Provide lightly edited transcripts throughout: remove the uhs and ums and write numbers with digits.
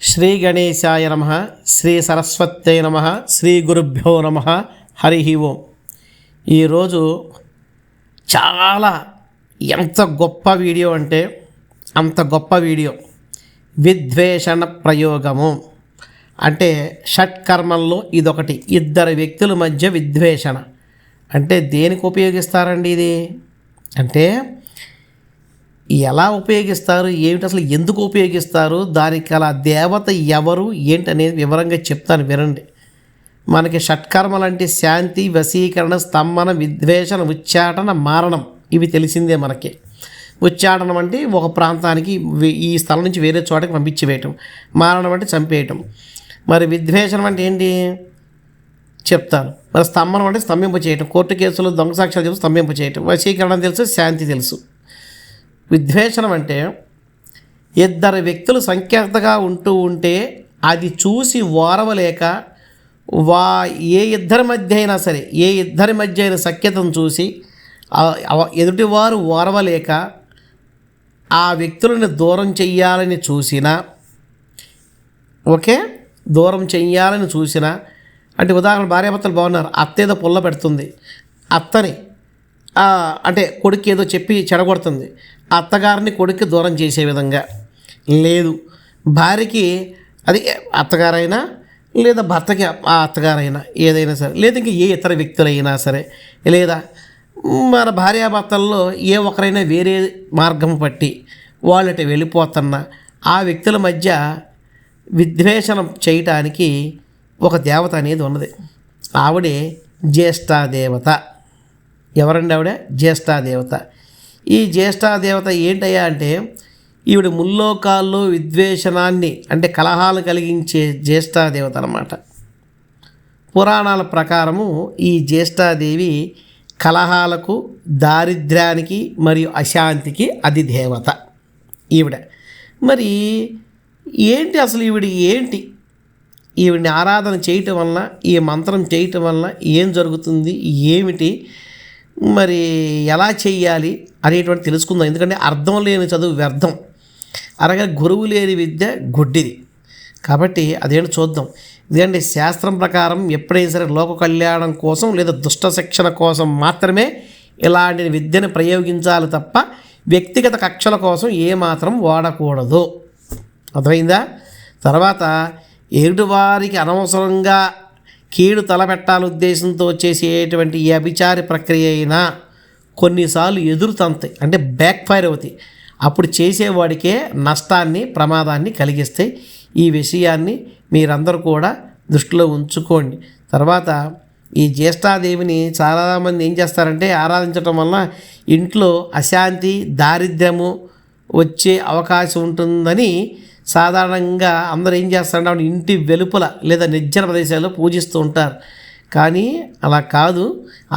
శ్రీ గణేశాయ నమః, శ్రీ సరస్వత్యై నమః, శ్రీ గురుభ్యో నమః. హరి ఓం. ఈరోజు చాలా ఎంత గొప్ప వీడియో అంటే అంత గొప్ప వీడియో. విద్వేషణ ప్రయోగము అంటే షట్కర్మల్లో ఇదొకటి. ఇద్దరు వ్యక్తుల మధ్య విద్వేషణ అంటే దేనికి ఉపయోగిస్తారండి ఇది? అంటే ఎలా ఉపయోగిస్తారు, ఏమిటి, అసలు ఎందుకు ఉపయోగిస్తారు, దానికి అలా దేవత ఎవరు ఏంటి అనేది వివరంగా చెప్తాను, వినండి. మనకి షట్కర్మలు అంటే శాంతి, వశీకరణ, స్తంభన, విద్వేషణ, ఉచ్చాటన, మారణం. ఇవి తెలిసిందే మనకి. ఉచ్చాటనం అంటే ఒక ప్రాంతానికి ఈ స్థలం నుంచి వేరే చోటకి పంపించివేయటం. మారణం అంటే చంపేయటం. మరి విద్వేషణం అంటే ఏంటి చెప్తాను. మరి స్తంభనం అంటే స్తంభింప చేయటం. కోర్టు కేసులు దొంగ సాక్ష్యాలు చెప్పి స్తంభింప చేయటం. వశీకరణం తెలుసు, శాంతి తెలుసు. విద్వేషణం అంటే ఇద్దరు వ్యక్తులు సంఖ్యాతగా ఉంటే అది చూసి ఓరవలేక ఏ ఇద్దరి మధ్య అయినా సరే, ఏ ఇద్దరి మధ్య అయిన సఖ్యతను చూసి ఎదుటివారు ఓరవలేక ఆ వ్యక్తులను దూరం చెయ్యాలని చూసినా, ఓకే, దూరం చెయ్యాలని చూసినా, అంటే ఉదాహరణ భార్యాభర్తలు బాగున్నారు, అత్త ఏదో పుల్ల పెడుతుంది, అత్తని అంటే కొడుకు ఏదో చెప్పి చెడగొడుతుంది, అత్తగారిని కొడుక్కి దూరం చేసే విధంగా. లేదు, భార్యకి అది అత్తగారైనా లేదా భర్తకి ఆ అత్తగారైనా ఏదైనా సరే, లేదా ఇంకా ఏ ఇతర వ్యక్తులైనా సరే, లేదా మన భార్యాభర్తల్లో ఏ ఒకరైనా వేరే మార్గం పట్టి వాళ్ళటి వెళ్ళిపోతున్న ఆ వ్యక్తుల మధ్య విద్వేషణం చేయటానికి ఒక దేవత అనేది ఉన్నది. ఆవిడే జ్యేష్ఠాదేవత. ఎవరండి ఆవిడ? జ్యేష్ఠాదేవత. ఈ జ్యేష్ఠాదేవత ఏంటయ్యా అంటే ఈవిడ ముల్లోకాల్లో విద్వేషణాన్ని అంటే కలహాలు కలిగించే జ్యేష్ఠాదేవత అన్నమాట. పురాణాల ప్రకారము ఈ జ్యేష్ఠాదేవి కలహాలకు, దారిద్ర్యానికి మరియు అశాంతికి అధిదేవత ఈవిడ. మరి ఏంటి అసలు ఈవిడ ఏంటి? ఈవిడిని ఆరాధన చేయటం వల్ల, ఈ మంత్రం చేయటం వల్ల ఏం జరుగుతుంది, ఏమిటి, మరి ఎలా చెయ్యాలి అనేటువంటి తెలుసుకుందాం. ఎందుకంటే అర్థం లేని చదువు వ్యర్థం, అలాగే గురువు లేని విద్య గుడ్డిది. కాబట్టి అదేంటి చూద్దాం. ఎందుకంటే శాస్త్రం ప్రకారం ఎప్పుడైనా సరే లోక కళ్యాణం కోసం లేదా దుష్ట శిక్షణ కోసం మాత్రమే ఇలాంటి విద్యను ప్రయోగించాలి తప్ప వ్యక్తిగత కక్షల కోసం ఏమాత్రం వాడకూడదు. అర్థమైందా? తర్వాత ఎదుటివారికి అనవసరంగా కీడు తలపెట్టాల ఉద్దేశంతో చేసేటువంటి ఈ అభిచారి ప్రక్రియ అయినా కొన్నిసార్లు ఎదురుతంతాయి, అంటే బ్యాక్ ఫైర్ అవుతాయి. అప్పుడు చేసేవాడికే నష్టాన్ని, ప్రమాదాన్ని కలిగిస్తాయి. ఈ విషయాన్ని మీరందరూ కూడా దృష్టిలో ఉంచుకోండి. తర్వాత ఈ జ్యేష్ఠాదేవిని చాలామంది ఏం చేస్తారంటే ఆరాధించడం వల్ల ఇంట్లో అశాంతి, దారిద్ర్యము వచ్చే అవకాశం ఉంటుందని సాధారణంగా అందరూ ఏం చేస్తారంటే ఇంటి వెలుపల లేదా నిర్జన ప్రదేశాల్లో పూజిస్తూ ఉంటారు. కానీ అలా కాదు.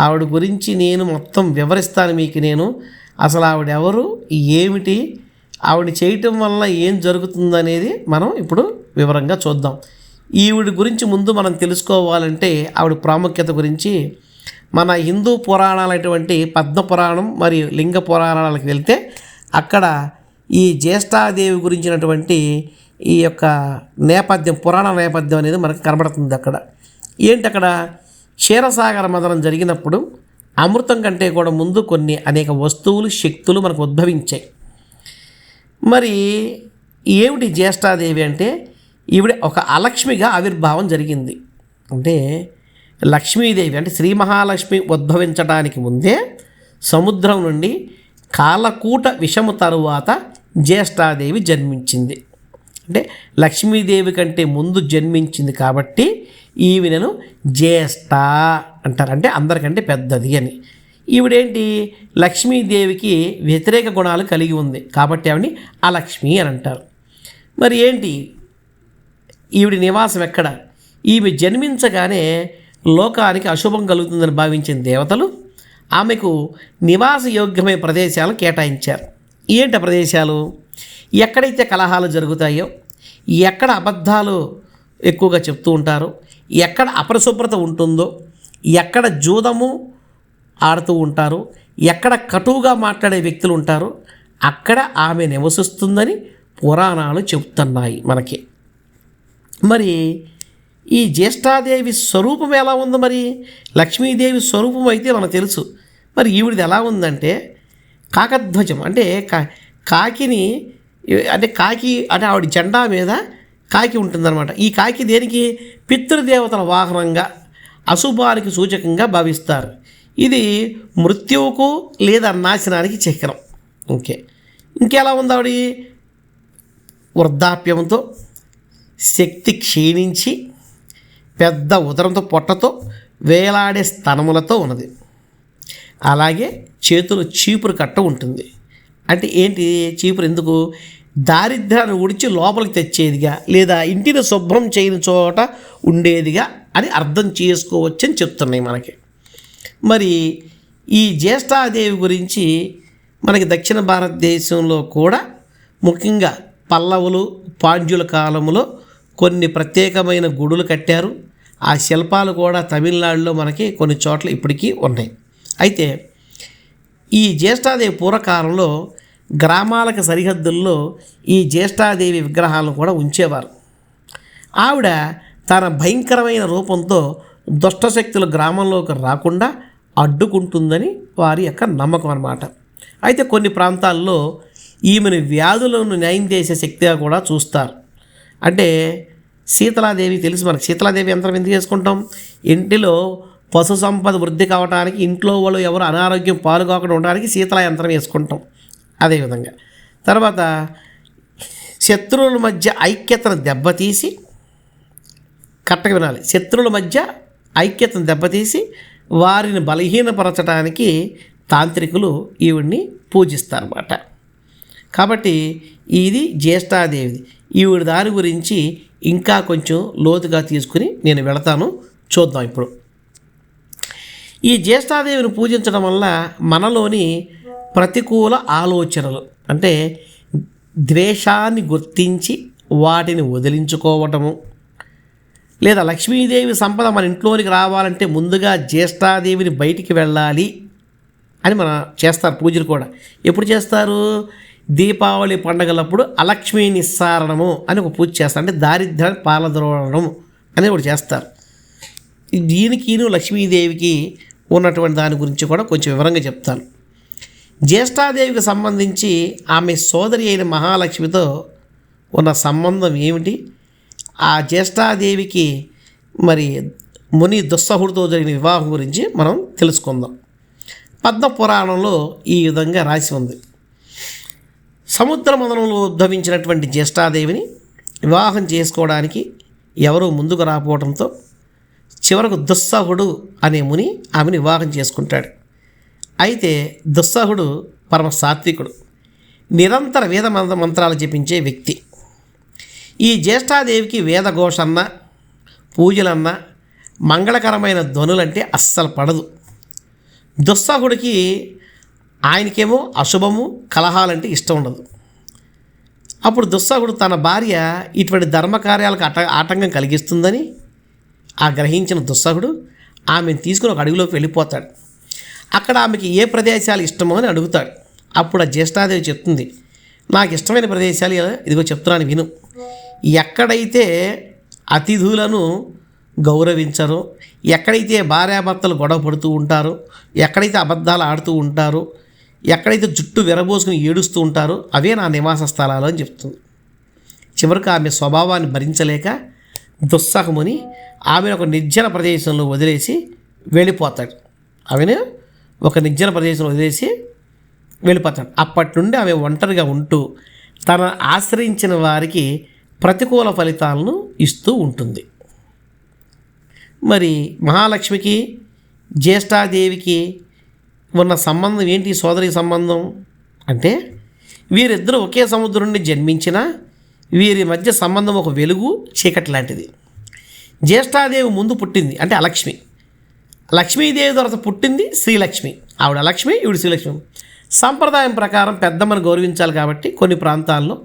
ఆవిడ గురించి నేను మొత్తం వివరిస్తాను మీకు. నేను అసలు ఆవిడ ఎవరు, ఏమిటి, ఆవిడ చేయటం వల్ల ఏం జరుగుతుందనేది మనం ఇప్పుడు వివరంగా చూద్దాం. ఈవిడ గురించి ముందు మనం తెలుసుకోవాలంటే ఆవిడ ప్రాముఖ్యత గురించి మన హిందూ పురాణాలైనటువంటి పద్మ పురాణం మరియు లింగ పురాణాలకు వెళ్తే అక్కడ ఈ జ్యేష్ఠాదేవి గురించినటువంటి ఈ యొక్క నేపథ్యం, పురాణ నేపథ్యం అనేది మనకు కనబడుతుంది. అక్కడ ఏంటి, అక్కడ క్షీరసాగర మథనం జరిగినప్పుడు అమృతం కంటే కూడా ముందు అనేక వస్తువులు, శక్తులు మనకు ఉద్భవించాయి. మరి ఏమిటి జ్యేష్ఠాదేవి అంటే ఈవిడ ఒక అలక్ష్మిగా ఆవిర్భావం జరిగింది. అంటే లక్ష్మీదేవి అంటే శ్రీ మహాలక్ష్మి ఉద్భవించడానికి ముందే సముద్రం నుండి కాలకూట విషము తరువాత జ్యేష్ఠాదేవి జన్మించింది. అంటే లక్ష్మీదేవి కంటే ముందు జన్మించింది కాబట్టి ఈవినను జ్యేష్ఠ అంటారు, అంటే అందరికంటే పెద్దది అని. ఈవిడేంటి, లక్ష్మీదేవికి వ్యతిరేక గుణాలు కలిగి ఉంది కాబట్టి ఆవిడని అలక్ష్మి అని అంటారు. మరి ఏంటి ఈవిడి నివాసం ఎక్కడ? ఈమె జన్మించగానే లోకానికి అశుభం కలుగుతుందని భావించిన దేవతలు ఆమెకు నివాస యోగ్యమైన ప్రదేశాలను కేటాయించారు. ఏంటి ప్రదేశాలు? ఎక్కడైతే కలహాలు జరుగుతాయో, ఎక్కడ అబద్ధాలు ఎక్కువగా చెప్తూ ఉంటారో, ఎక్కడ అపరిశుభ్రత ఉంటుందో, ఎక్కడ జూదము ఆడుతూ ఉంటారో, ఎక్కడ కటువుగా మాట్లాడే వ్యక్తులు ఉంటారో అక్కడ ఆమె నివసిస్తుందని పురాణాలు చెబుతున్నాయి మనకి. మరి ఈ జ్యేష్ఠాదేవి స్వరూపం ఎలా ఉంది? మరి లక్ష్మీదేవి స్వరూపం అయితే మనకు తెలుసు. మరి ఈవిడిది ఎలా ఉందంటే కాకధ్వజం, అంటే కాకిని, అంటే కాకి అంటే ఆవిడ జెండా మీద కాకి ఉంటుందన్నమాట. ఈ కాకి దేనికి? పితృదేవతల వాహనంగా, అశుభానికి సూచకంగా భావిస్తారు. ఇది మృత్యువుకు లేదా నాశనానికి చక్రం. ఓకే, ఇంకెలా ఉంది ఆవిడ? వృద్ధాప్యంతో, శక్తి క్షీణించి, పెద్ద ఉదరంతో, పొట్టతో, వేలాడే స్తనములతో ఉన్నది. అలాగే చేతులు చీపురు కట్ట ఉంటుంది. అంటే ఏంటి చీపురు? ఎందుకు? దారిద్ర్యాన్ని ఉడిచి లోపలికి తెచ్చేదిగా, లేదా ఇంటిని శుభ్రం చేయని చోట ఉండేదిగా అని అర్థం చేసుకోవచ్చని చెప్తున్నాయి మనకి. మరి ఈ జ్యేష్ఠాదేవి గురించి మనకి దక్షిణ భారతదేశంలో కూడా ముఖ్యంగా పల్లవులు, పాండ్యుల కాలంలో కొన్ని ప్రత్యేకమైన గుడులు కట్టారు. ఆ శిల్పాలు కూడా తమిళనాడులో మనకి కొన్ని చోట్ల ఇప్పటికీ ఉన్నాయి. అయితే ఈ జ్యేష్ఠాదేవి పూర్వకాలంలో గ్రామాలకు సరిహద్దుల్లో ఈ జ్యేష్ఠాదేవి విగ్రహాలను కూడా ఉంచేవారు. ఆవిడ తన భయంకరమైన రూపంతో దుష్టశక్తులు గ్రామంలోకి రాకుండా అడ్డుకుంటుందని వారి యొక్క నమ్మకం అన్నమాట. అయితే కొన్ని ప్రాంతాల్లో ఈమెను వ్యాధులను నయం చేసే శక్తిగా కూడా చూస్తారు. అంటే శీతలాదేవి తెలుసు మనకు. శీతలాదేవి యంత్రం ఎందుకు చేసుకుంటాం? ఇంటిలో పశు సంపద వృద్ధి కావడానికి, ఇంట్లో వాళ్ళు ఎవరు అనారోగ్యం పాల్గొకుండా ఉండడానికి శీతల యంత్రం వేసుకుంటాం. అదేవిధంగా తర్వాత శత్రువుల మధ్య ఐక్యతను దెబ్బతీసి, కరెక్ట్గా వినాలి, శత్రువుల మధ్య ఐక్యతను దెబ్బతీసి వారిని బలహీనపరచడానికి తాంత్రికులు ఈవిడిని పూజిస్తారన్నమాట. కాబట్టి ఇది జ్యేష్ఠాదేవిది. ఈవిడ దాని గురించి ఇంకా కొంచెం లోతుగా తీసుకుని నేను వెళతాను, చూద్దాం. ఇప్పుడు ఈ జ్యేష్ఠాదేవిని పూజించడం వల్ల మనలోని ప్రతికూల ఆలోచనలు, అంటే ద్వేషాన్ని గుర్తించి వాటిని వదిలించుకోవటము, లేదా లక్ష్మీదేవి సంపద మన ఇంట్లోనికి రావాలంటే ముందుగా జ్యేష్ఠాదేవిని బయటికి వెళ్ళాలి అని మన చేస్తారు పూజలు కూడా. ఎప్పుడు చేస్తారు? దీపావళి పండగలప్పుడు అలక్ష్మీ నిస్సారణము అని ఒక పూజ చేస్తారు. అంటే దారిద్ర్యాన్ని పాలద్రోవడం అని ఒకటి చేస్తారు. దీనికి లక్ష్మీదేవికి ఉన్నటువంటి దాని గురించి కూడా కొంచెం వివరంగా చెప్తాను. జ్యేష్ఠాదేవికి సంబంధించి ఆమె సోదరి అయిన మహాలక్ష్మితో ఉన్న సంబంధం ఏమిటి? ఆ జ్యేష్ఠాదేవికి మరి ముని దుస్సహుడితో జరిగిన వివాహం గురించి మనం తెలుసుకుందాం. పద్మ పురాణంలో ఈ విధంగా రాసి ఉంది. సముద్ర మదనంలో ఉద్భవించినటువంటి జ్యేష్ఠాదేవిని వివాహం చేసుకోవడానికి ఎవరూ ముందుకు రాకపోవడంతో చివరకు దుస్సహుడు అనే ముని ఆమెను వివాహం చేసుకుంటాడు. అయితే దుస్సహుడు పరమ సాత్వికుడు, నిరంతర వేద మంత్రాలు జపించే వ్యక్తి. ఈ జ్యేష్ఠాదేవికి వేదఘోషన్న, పూజలన్న, మంగళకరమైన ధ్వనులంటే అస్సలు పడదు. దుస్సహుడికి ఆయనకేమో అశుభము, కలహాలంటే ఇష్టం ఉండదు. అప్పుడు దుస్సహుడు తన భార్య ఇటువంటి ధర్మకార్యాలకు ఆటంకం కలిగిస్తుందని గ్రహించిన దుస్సహుడు ఆమెను తీసుకుని ఒక అడవిలోకి వెళ్ళిపోతాడు. అక్కడ ఆమెకి ఏ ప్రదేశాలు ఇష్టమో అని అడుగుతాడు. అప్పుడు ఆ జ్యేష్ఠాదేవి చెప్తుంది, నాకు ఇష్టమైన ప్రదేశాలు ఇదిగో చెప్తున్నాను విను. ఎక్కడైతే అతిథులను గౌరవించరో, ఎక్కడైతే భార్యాభర్తలు గొడవ పడుతూ ఉంటారో, ఎక్కడైతే అబద్ధాలు ఆడుతూ ఉంటారో, ఎక్కడైతే జుట్టు విరబోసుకుని ఏడుస్తూ ఉంటారో అవే నా నివాస స్థలాలు అని చెప్తుంది. చివరికి ఆమె స్వభావాన్ని భరించలేక దుస్సహముని ఆమెను ఒక నిర్జన ప్రదేశంలో వదిలేసి వెళ్ళిపోతాడు. ఆమెను ఒక నిర్జన ప్రదేశంలో వదిలేసి వెళ్ళిపోతాడు. అప్పటి నుండి ఆమె ఒంటరిగా ఉంటూ తన ఆశ్రయించిన వారికి ప్రతికూల ఫలితాలను ఇస్తూ ఉంటుంది. మరి మహాలక్ష్మికి జ్యేష్ఠాదేవికి ఉన్న సంబంధం ఏంటి? సోదరి సంబంధం అంటే వీరిద్దరూ ఒకే సముద్రం నుండి జన్మించినా వీరి మధ్య సంబంధం ఒక వెలుగు చీకటి లాంటిది. జ్యేష్ఠాదేవి ముందు పుట్టింది అంటే అలక్ష్మి. లక్ష్మీదేవి తర్వాత పుట్టింది శ్రీలక్ష్మి. ఆవిడ లక్ష్మి, ఈవిడ శ్రీలక్ష్మి. సంప్రదాయం ప్రకారం పెద్దమ్మను గౌరవించాలి కాబట్టి కొన్ని ప్రాంతాల్లో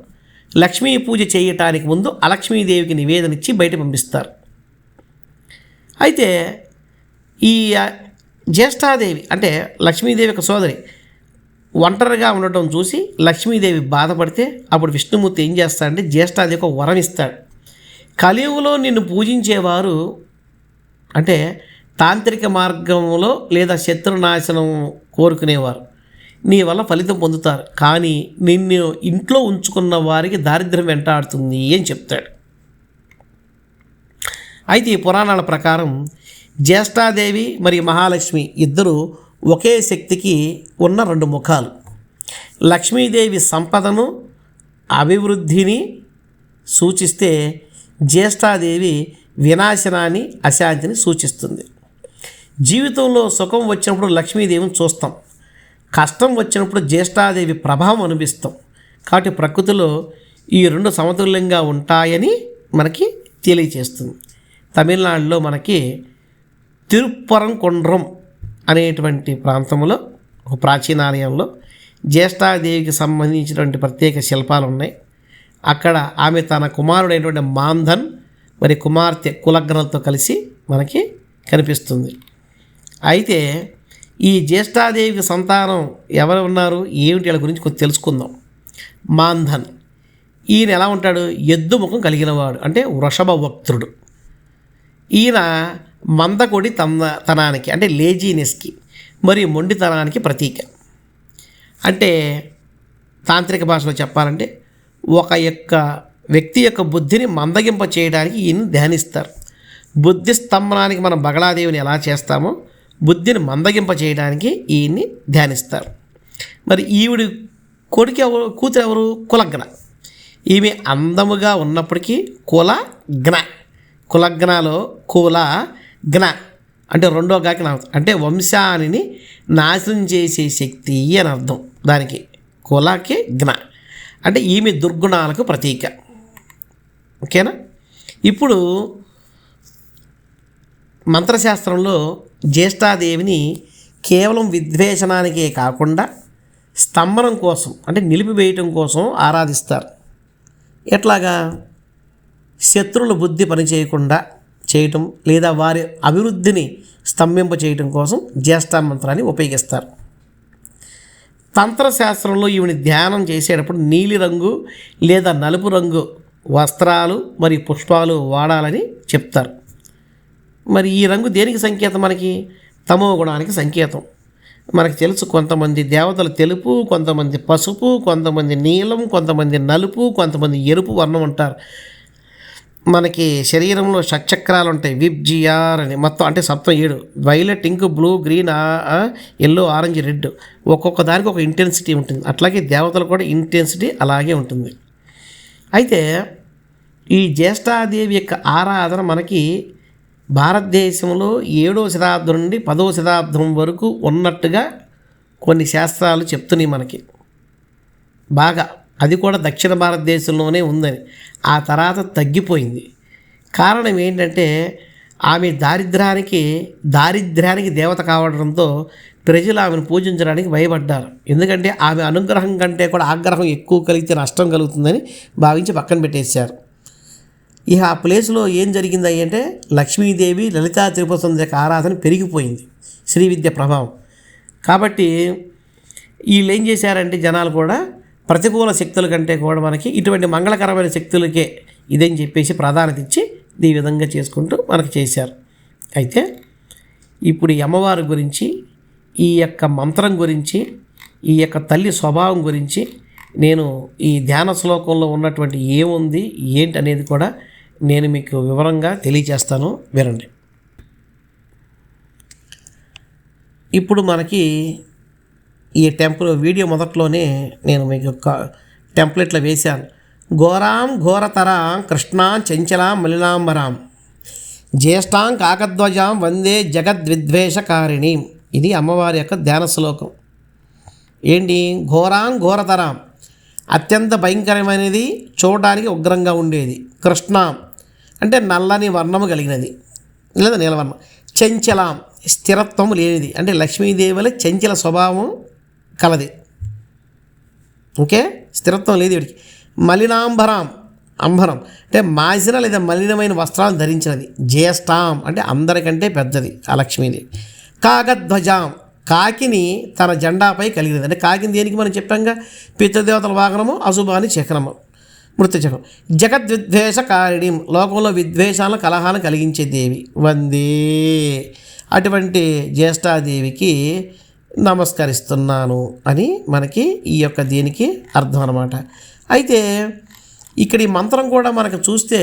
లక్ష్మీ పూజ చేయటానికి ముందు అలక్ష్మీదేవికి నివేదన ఇచ్చి బయట పంపిస్తారు. అయితే ఈ జ్యేష్ఠాదేవి అంటే లక్ష్మీదేవి యొక్క సోదరి ఒంటరిగా ఉండటం చూసి లక్ష్మీదేవి బాధపడితే అప్పుడు విష్ణుమూర్తి ఏం చేస్తాడంటే జ్యేష్ఠాదేవి ఒక వరం ఇస్తాడు. కలియుగంలో నిన్ను పూజించేవారు అంటే తాంత్రిక మార్గంలో లేదా శత్రునాశనం కోరుకునేవారు నీ వల్ల ఫలితం పొందుతారు, కానీ నిన్ను ఇంట్లో ఉంచుకున్న వారికి దారిద్ర్యం వెంటాడుతుంది అని చెప్తాడు. అయితే ఈ పురాణాల ప్రకారం జ్యేష్ఠాదేవి మరియు మహాలక్ష్మి ఇద్దరు ఒకే శక్తికి ఉన్న రెండు ముఖాలు. లక్ష్మీదేవి సంపదను అభివృద్ధిని సూచిస్తే జ్యేష్ఠాదేవి వినాశనాన్ని అశాంతిని సూచిస్తుంది. జీవితంలో సుఖం వచ్చినప్పుడు లక్ష్మీదేవిని చూస్తాం, కష్టం వచ్చినప్పుడు జ్యేష్ఠాదేవి ప్రభావం అనిపిస్తాం. కాబట్టి ప్రకృతిలో ఈ రెండు సమతుల్యంగా ఉంటాయని మనకి తెలియచేస్తుంది. తమిళనాడులో మనకి తిరుప్పరంకొండ్రం అనేటువంటి ప్రాంతంలో ఒక ప్రాచీనాలయంలో జ్యేష్ఠాదేవికి సంబంధించినటువంటి ప్రత్యేక శిల్పాలు ఉన్నాయి. అక్కడ ఆమె తన కుమారుడైనటువంటి మాంధన్ మరి కుమార్తె కులగ్నలతో కలిసి మనకి కనిపిస్తుంది. అయితే ఈ జ్యేష్ఠాదేవికి సంతానం ఎవరు ఉన్నారు ఏమిటి వాళ్ళ గురించి కొంచెం తెలుసుకుందాం. మాంధన్ ఈయన ఎలా ఉంటాడు? ఎద్దు ముఖం కలిగినవాడు అంటే వృషభ వక్త్రుడు. ఈయన మందకొడి తనానికి అంటే లేజీనెస్కి మరియు మొండితనానికి ప్రతీక. అంటే తాంత్రిక భాషలో చెప్పాలంటే వ్యక్తి యొక్క బుద్ధిని మందగింప చేయడానికి ఈయన ధ్యానిస్తారు. బుద్ధి స్తంభనానికి మనం బగళాదేవిని ఎలా చేస్తామో బుద్ధిని మందగింప చేయడానికి ఈయన్ని ధ్యానిస్తారు. మరి ఈవిడి కూతురు ఎవరు? కులగ్న. ఈమె అందముగా ఉన్నప్పటికీ కులగ్నలో కులగ్న అంటే రెండో గాకి అంటే వంశాన్ని నాశనం చేసే శక్తి అని అర్థం. దానికి కులకి జ్ఞ అంటే ఈమె దుర్గుణాలకు ప్రతీక. ఓకేనా? ఇప్పుడు మంత్రశాస్త్రంలో జ్యేష్ఠాదేవిని కేవలం విద్వేషణానికే కాకుండా స్తంభనం కోసం అంటే నిలిపివేయటం కోసం ఆరాధిస్తారు. ఎట్లాగా? శత్రువుల బుద్ధి పనిచేయకుండా చేయటం లేదా వారి అభివృద్ధిని స్తంభింప చేయటం కోసం జ్యేష్ఠ మంత్రాన్ని ఉపయోగిస్తారు. తంత్రశాస్త్రంలో ఈవిని ధ్యానం చేసేటప్పుడు నీలి రంగు లేదా నలుపు రంగు వస్త్రాలు మరియు పుష్పాలు వాడాలని చెప్తారు. మరి ఈ రంగు దేనికి సంకేతం? మనకి తమో గుణానికి సంకేతం. మనకు తెలుసు, కొంతమంది దేవతలు తెలుపు, కొంతమంది పసుపు, కొంతమంది నీలం, కొంతమంది నలుపు, కొంతమంది ఎరుపు వర్ణం ఉంటారు. మనకి శరీరంలో షట్చక్రాలు ఉంటాయి, విబ్జిఆర్ అని మొత్తం అంటే సప్తం 7 violet, indigo, blue, green, yellow, orange, red ఒక్కొక్క దానికి ఒక ఇంటెన్సిటీ ఉంటుంది. అట్లాగే దేవతలు కూడా ఇంటెన్సిటీ అలాగే ఉంటుంది. అయితే ఈ జ్యేష్ఠాదేవి యొక్క ఆరాధన మనకి భారతదేశంలో 7వ శతాబ్దం నుండి 10వ శతాబ్దం వరకు ఉన్నట్టుగా కొన్ని శాస్త్రాలు చెప్తున్నాయి మనకి బాగా. అది కూడా దక్షిణ భారతదేశంలోనే ఉందని. ఆ తర్వాత తగ్గిపోయింది. కారణం ఏంటంటే ఆమె దారిద్ర్యానికి దేవత కావడంతో ప్రజలు ఆమెను పూజించడానికి భయపడ్డారు. ఎందుకంటే ఆమె అనుగ్రహం కంటే కూడా ఆగ్రహం ఎక్కువ కలిగితే నష్టం కలుగుతుందని భావించి పక్కన పెట్టేశారు. ఇక ఆ ప్లేస్లో ఏం జరిగింది అంటే లక్ష్మీదేవి, లలితా త్రిపుర సుందరి యొక్క ఆరాధన పెరిగిపోయింది, శ్రీ విద్య ప్రభావం. కాబట్టి వీళ్ళు ఏం చేశారంటే జనాలు కూడా ప్రతికూల శక్తుల కంటే కూడా మనకి ఇటువంటి మంగళకరమైన శక్తులకే ఇదని చెప్పేసి ప్రాధాన్యత ఇచ్చి ఈ విధంగా చేసుకుంటూ మనకు చేశారు. అయితే ఇప్పుడు ఈ అమ్మవారి గురించి, ఈ యొక్క మంత్రం గురించి, ఈ యొక్క తల్లి స్వభావం గురించి నేను ఈ ధ్యాన శ్లోకంలో ఉన్నటువంటి ఏముంది ఏంటి అనేది కూడా నేను మీకు వివరంగా తెలియజేస్తాను, వినండి. ఇప్పుడు మనకి ఈ టెంపుల్ వీడియో మొదట్లోనే నేను మీకు ఒక టెంప్లెట్లో వేశాను. ఘోరాం ఘోరతరాం కృష్ణాం చంచలాం మలినాంబరాం జ్యేష్ఠాం కాకధ్వజాం వందే జగద్విద్వేషకారిణి. ఇది అమ్మవారి యొక్క ధ్యాన శ్లోకం. ఏంటి? ఘోరాం ఘోరతరాం అత్యంత భయంకరమైనది, చూడడానికి ఉగ్రంగా ఉండేది. కృష్ణాం అంటే నల్లని వర్ణము కలిగినది లేదా నీలవర్ణం. చంచలాం స్థిరత్వం లేనిది, అంటే లక్ష్మీదేవిల చంచల స్వభావం కలది. ఓకే, స్థిరత్వం లేదు వీడికి. మలినాంబరాం అంబరం అంటే మాసిన లేదా మలినమైన వస్త్రాలను ధరించినది. జ్యేష్ఠాం అంటే అందరికంటే పెద్దది ఆ లక్ష్మీదేవి. కాగధ్వజాం కాకిని తన జెండాపై కలిగినది, అంటే కాకిని దేనికి మనం చెప్పాంగా, పితృదేవతల వాహనము, అశుభాని చక్రము, మృత్యు చక్రం. జగద్విద్వేషకారిణి లోకంలో విద్వేషాలను కలహాలను కలిగించే దేవి. వందే అటువంటి జ్యేష్ఠాదేవికి నమస్కరిస్తున్నాను అని మనకి ఈ యొక్క దీనికి అర్థం అన్నమాట. అయితే ఇక్కడ ఈ మంత్రం కూడా మనకు చూస్తే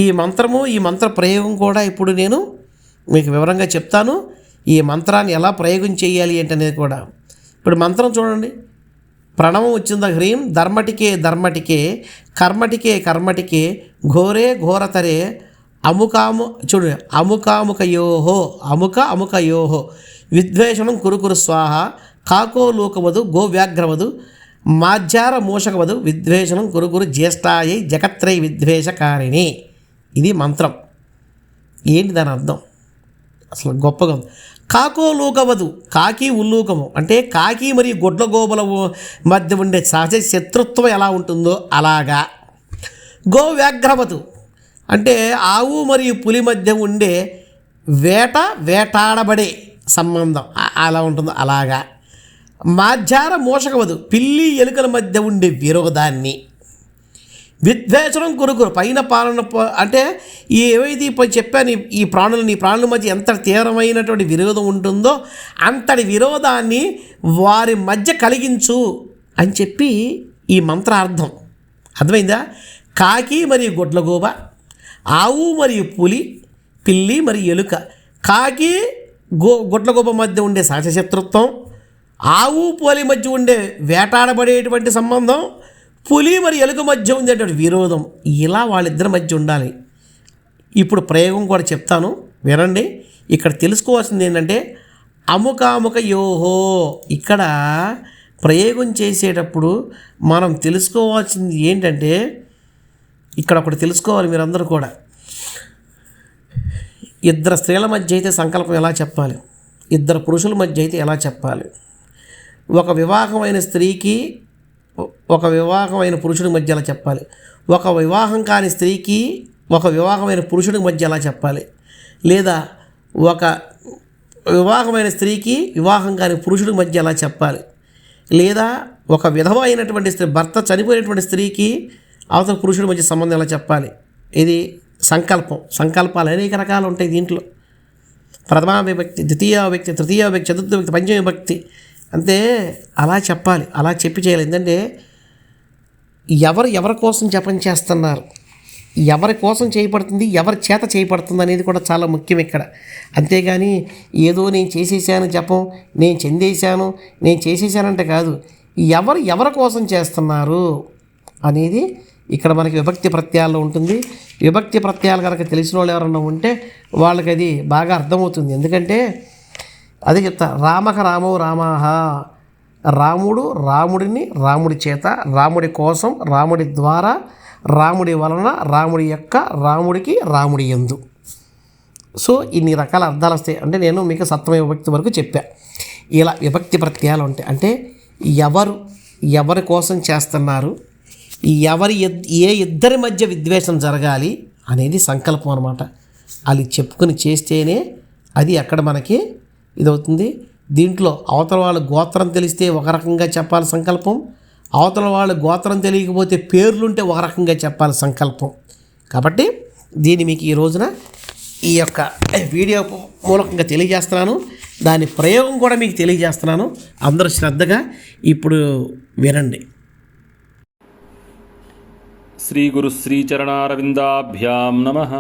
ఈ మంత్రము, ఈ మంత్ర ప్రయోగం కూడా ఇప్పుడు నేను మీకు వివరంగా చెప్తాను. ఈ మంత్రాన్ని ఎలా ప్రయోగం చేయాలి ఏంటనేది కూడా. ఇప్పుడు మంత్రం చూడండి, ప్రణవం వచ్చిందా, హ్రీం ధర్మటికే ధర్మటికే కర్మటికే కర్మటికే ఘోరే ఘోరతరే అముకాము చూడు అముకాముకయోహో అముకయోహో విద్వేషణం కురుకురు స్వాహ కాకో లోకవదు గో వ్యాఘ్రవదు మాధ్యార మూషకవదు విద్వేషణం కురుగురు జ్యేష్ఠాయై జగత్రై విద్వేషకారిణి. ఇది మంత్రం. ఏంటి దాని అర్థం? అసలు గొప్పగా ఉంది. కాకోలూకవదు కాకి ఉల్లూకము అంటే కాకి మరియు గొడ్ల గోబల మధ్య ఉండే సహజ శత్రుత్వం ఎలా ఉంటుందో అలాగా. గో వ్యాఘ్రవదు అంటే ఆవు మరియు పులి మధ్య ఉండే వేటాడబడే సంబంధం అలా ఉంటుందో అలాగా. మాధ్యార మోషకవదు పిల్లి ఎలుకల మధ్య ఉండే విరోధాన్ని. విద్వేషణం కురుకురు పైన పాలన అంటే ఏవైతే చెప్పాను, ఈ ప్రాణుల మధ్య ఎంత తీవ్రమైనటువంటి విరోధం ఉంటుందో అంతటి విరోధాన్ని వారి మధ్య కలిగించు అని చెప్పి ఈ మంత్రార్థం. అర్థమైందా? కాకి మరియు గొడ్లగోబ, ఆవు మరియు పులి, పిల్లి మరియు ఎలుక. కాకి గొడ్లగోబ మధ్య ఉండే సహజశత్రుత్వం, ఆవు పులి మధ్య ఉండే వేటాడబడేటువంటి సంబంధం, పులి మరి ఎలుక మధ్య ఉండేటువంటి విరోధం, ఇలా వాళ్ళిద్దరి మధ్య ఉండాలి. ఇప్పుడు ప్రయోగం కూడా చెప్తాను వినండి. ఇక్కడ తెలుసుకోవాల్సింది ఏంటంటే అముకాముక యోహో. ఇక్కడ ప్రయోగం చేసేటప్పుడు మనం తెలుసుకోవాల్సింది ఏంటంటే, ఇక్కడ ఒకటి తెలుసుకోవాలి మీరందరూ కూడా. ఇద్దరు స్త్రీల మధ్య అయితే సంకల్పం ఎలా చెప్పాలి, ఇద్దరు పురుషుల మధ్య అయితే ఎలా చెప్పాలి, ఒక వివాహమైన స్త్రీకి ఒక వివాహమైన పురుషుడి మధ్య ఎలా చెప్పాలి, ఒక వివాహం కాని స్త్రీకి ఒక వివాహమైన పురుషుడి మధ్య ఎలా చెప్పాలి, లేదా ఒక వివాహమైన స్త్రీకి వివాహం కాని పురుషుడి మధ్య ఎలా చెప్పాలి, లేదా ఒక విధవ అయినటువంటి స్త్రీ భర్త చనిపోయినటువంటి స్త్రీకి అవతల పురుషుడి మధ్య సంబంధం ఎలా చెప్పాలి. ఇది సంకల్పాలు అనేక రకాలు ఉంటాయి దీంట్లో. ప్రథమా విభక్తి, ద్వితీయ విభక్తి, తృతీయ విభక్తి, చతుర్థ విభక్తి, పంచమ విభక్తి. అంతే అలా చెప్పాలి, అలా చెప్పి చేయాలి. ఎందుకంటే ఎవరి కోసం జపం చేస్తున్నారు, ఎవరి కోసం చేయబడుతుంది, ఎవరి చేత చేయబడుతుంది అనేది కూడా చాలా ముఖ్యం ఇక్కడ. అంతేగాని ఏదో నేను చేసేసాను జపం, నేను చెందేశాను, నేను చేసేసానంటే కాదు. ఎవరి కోసం చేస్తున్నారు అనేది ఇక్కడ మనకి విభక్తి ప్రత్యయాల్లో ఉంటుంది. విభక్తి ప్రత్యయాలు కనుక తెలిసిన వాళ్ళు ఎవరన్నా ఉంటే వాళ్ళకి అది బాగా అర్థమవుతుంది. ఎందుకంటే అదే చెప్తా, రామక రామో రామాహ, రాముడు రాముడిని, రాముడి చేత, రాముడి కోసం, రాముడి ద్వారా, రాముడి వలన, రాముడి యొక్క, రాముడికి, రాముడి యందు. సో ఇన్ని రకాల అర్థాలు వస్తాయి. అంటే నేను మీకు సప్తమ విభక్తి వరకు చెప్పా. ఇలా విభక్తి ప్రత్యయాలు ఉంటాయి. అంటే ఎవరి కోసం చేస్తున్నారు, ఏ ఇద్దరి మధ్య విద్వేషం జరగాలి అనేది సంకల్పం అనమాట. అది చెప్పుకొని చేస్తేనే అది అక్కడ మనకి ఇదవుతుంది. దీంట్లో అవతల వాళ్ళ గోత్రం తెలిస్తే ఒక రకంగా చెప్పాలి సంకల్పం, అవతల వాళ్ళ గోత్రం తెలియకపోతే పేర్లుంటే ఒక రకంగా చెప్పాలి సంకల్పం. కాబట్టి దీన్ని మీకు ఈ రోజున ఈ యొక్క వీడియో మూలకంగా తెలియజేస్తున్నాను. దాని ప్రయోగం కూడా మీకు తెలియజేస్తున్నాను. అందరూ శ్రద్ధగా ఇప్పుడు వినండి. శ్రీ గురు శ్రీచరణారవిందాభ్యాం నమః.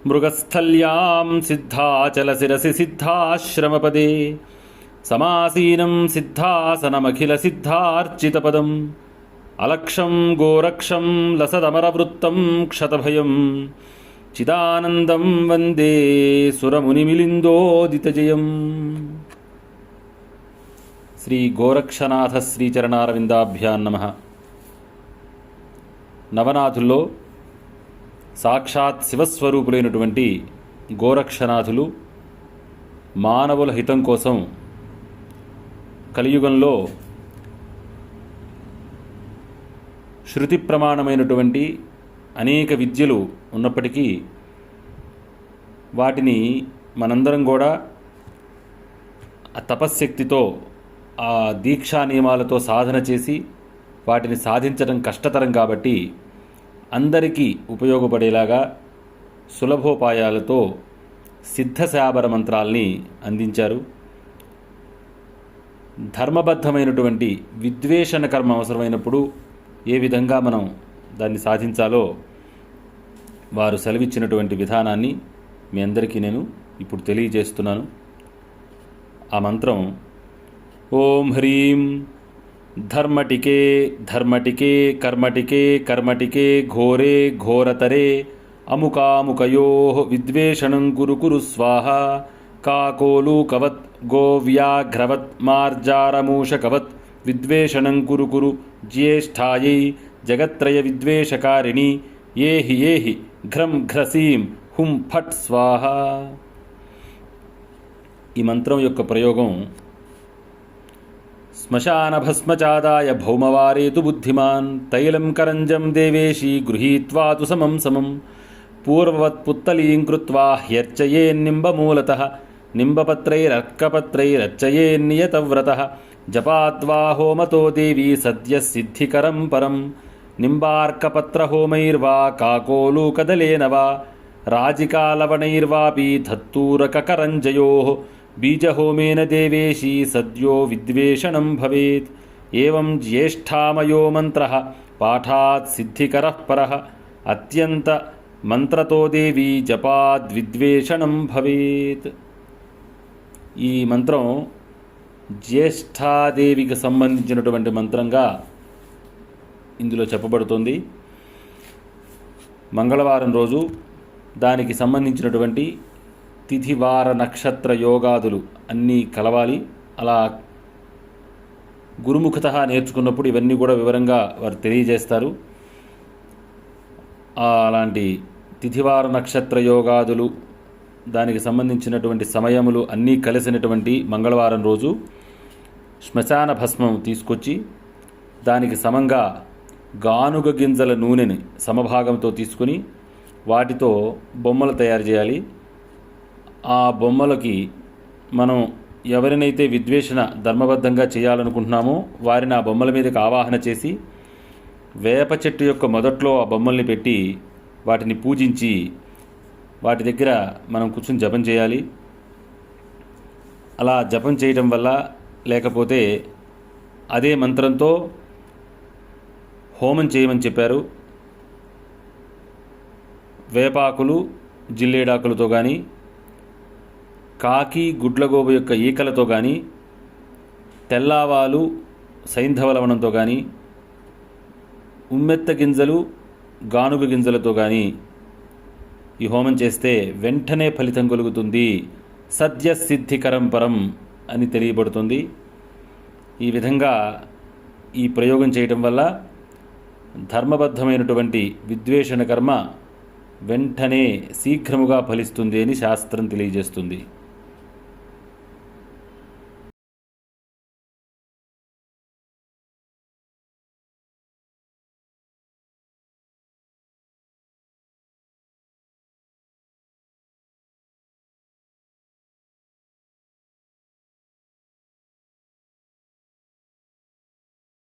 మృగస్థల్యాం సిద్ధాచల శిరసి సిద్ధాశ్రమపదే సమాసీనం సిద్ధాసనమఖిల సిద్ధార్చితపదం అలక్షం గోరక్షం లసదమరవృత్తం క్షతభయం చిదానందం వందే సురమునిమిలిందోదితజయం. శ్రీ గోరక్షనాథ శ్రీచరణారవిందాభ్యాం నమః. నవనాథుల్లో సాక్షాత్ శివస్వరూపులైనటువంటి గోరక్షనాథులు మానవుల హితం కోసం కలియుగంలో శృతి ప్రమాణమైనటువంటి అనేక విద్యలు ఉన్నప్పటికీ వాటిని మనందరం కూడా ఆ తపశ్శక్తితో ఆ దీక్షా నియమాలతో సాధన చేసి వాటిని సాధించడం కష్టతరం కాబట్టి అందరికీ ఉపయోగపడేలాగా సులభోపాయాలతో సిద్ధశాబర మంత్రాల్ని అందించారు. ధర్మబద్ధమైనటువంటి విద్వేషణ కర్మ అవసరమైనప్పుడు ఏ విధంగా మనం దాన్ని సాధించాలో వారు సెలవిచ్చినటువంటి విధానాన్ని మీ అందరికీ నేను ఇప్పుడు తెలియజేస్తున్నాను. ఆ మంత్రం ఓం హ్రీం ధర్మటికే ధర్మటికే కర్మటికే కర్మటికే ఘోరే ఘోరతరే అముకాముకయో విద్వేషణం కురు కురు స్వాహ కాకోలూకవత్ గోవ్యాఘ్రవత్ మార్జారమూషకవత్ విద్వేషణం కురు కురు జ్యేష్ఠాయై జగత్రయ విద్వేషకారిణి ఏహి ఏహి ఘ్రం ఘ్రసీం హుం ఫట్ స్వాహ. ఈ మంత్రం యొక్క ప్రయోగం శ్మశానభస్మచాదాయ భౌమవారేతు బుద్ధిమాన్ తైలం కరంజం దేవేశీ గృహీత్వా తు సమం సమం పూర్వవత్ పుత్తలీం కృత్వా హ్యర్చయేన్నింబమూలతః నింబపత్రైరర్కపత్రైరర్చయేన్నియతవ్రతః జపాద్వా హోమతో దేవీ సద్య సిద్ధికరం పరం నింబార్కపత్రహోమైర్వా కాకోలూకదలేన వా రాజికాలవణైర్వాపి ధత్తూరకకరంజయోః బీజహోమేన దేవేశీ సద్యో విద్వేషణం భవేత్. ఏవం జ్యేష్ఠామయో మంత్రః పాఠాత్ సిద్ధికరః పరః అత్యంత మంత్రతో దేవీ జపాద్విద్వేషణం భవేత్. ఈ మంత్రం జ్యేష్ఠాదేవికి సంబంధించినటువంటి మంత్రంగా ఇందులో చెప్పబడుతుంది. మంగళవారం రోజు దానికి సంబంధించినటువంటి తిథివార నక్షత్ర యోగాదులు అన్నీ కలవాలి. అలా గురుముఖత నేర్చుకున్నప్పుడు ఇవన్నీ కూడా వివరంగా వారు తెలియజేస్తారు. అలాంటి తిథివార నక్షత్ర యోగాదులు దానికి సంబంధించినటువంటి సమయములు అన్నీ కలిసినటువంటి మంగళవారం రోజు శ్మశాన భస్మం తీసుకొచ్చి దానికి సమంగా గానుగ గింజల నూనెని సమభాగంతో తీసుకుని వాటితో బొమ్మలు తయారు చేయాలి. ఆ బొమ్మలకి మనం ఎవరినైతే విద్వేషణ ధర్మబద్ధంగా చేయాలనుకుంటున్నామో వారిని ఆ బొమ్మల మీదకి ఆవాహన చేసి వేప చెట్టు యొక్క మొదట్లో ఆ బొమ్మల్ని పెట్టి వాటిని పూజించి వాటి దగ్గర మనం కూర్చొని జపం చేయాలి. అలా జపం చేయడం వల్ల లేకపోతే అదే మంత్రంతో హోమం చేయమని చెప్పారు. వేపాకులు జిల్లేడాకులతో కానీ కాకి గుడ్లగోబు యొక్క ఈకలతో కానీ తెల్లావాలు సైంధవ లవణంతో కానీ ఉమ్మెత్త గింజలు గానుగ గింజలతో కానీ ఈ హోమం చేస్తే వెంటనే ఫలితం కలుగుతుంది. సద్య సిద్ధికరం పరం అని తెలియబడుతుంది. ఈ విధంగా ఈ ప్రయోగం చేయటం వల్ల ధర్మబద్ధమైనటువంటి విద్వేషణ కర్మ వెంటనే శీఘ్రముగా ఫలిస్తుంది అని శాస్త్రం తెలియజేస్తుంది.